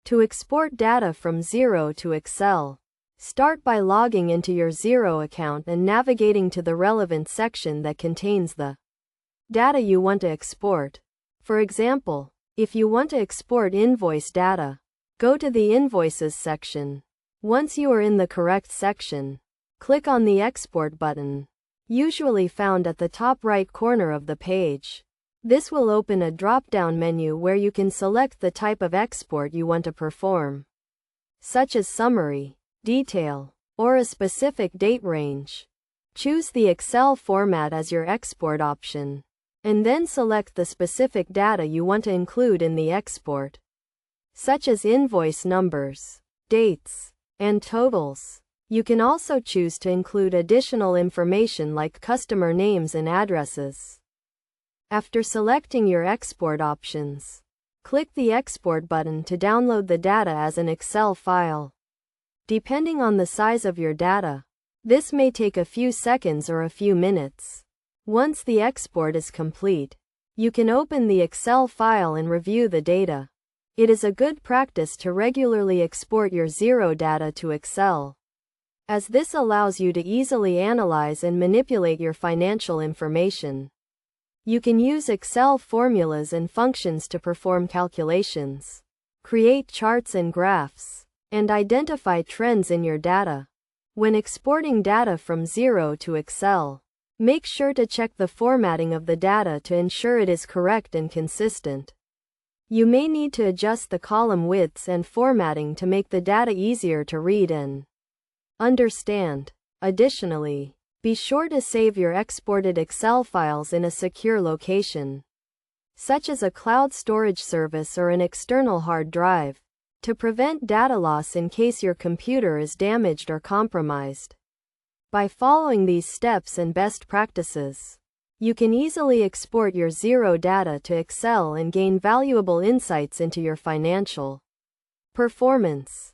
To export data from Xero to Excel, start by logging into your Xero account and navigating to the relevant section that contains the data you want to export. For example, if you want to export invoice data, go to the Invoices section. Once you are in the correct section, click on the Export button, usually found at the top right corner of the page. This will open a drop-down menu where you can select the type of export you want to perform, such as summary, detail, or a specific date range. Choose the Excel format as your export option, and then select the specific data you want to include in the export, such as invoice numbers, dates, and totals. You can also choose to include additional information like customer names and addresses. After selecting your export options, click the Export button to download the data as an Excel file. Depending on the size of your data, this may take a few seconds or a few minutes. Once the export is complete, you can open the Excel file and review the data. It is a good practice to regularly export your Xero data to Excel, as this allows you to easily analyze and manipulate your financial information. You can use Excel formulas and functions to perform calculations, create charts and graphs, and identify trends in your data. When exporting data from Xero to Excel, make sure to check the formatting of the data to ensure it is correct and consistent. You may need to adjust the column widths and formatting to make the data easier to read and understand. Additionally, be sure to save your exported Excel files in a secure location, such as a cloud storage service or an external hard drive, to prevent data loss in case your computer is damaged or compromised. By following these steps and best practices, you can easily export your Xero data to Excel and gain valuable insights into your financial performance.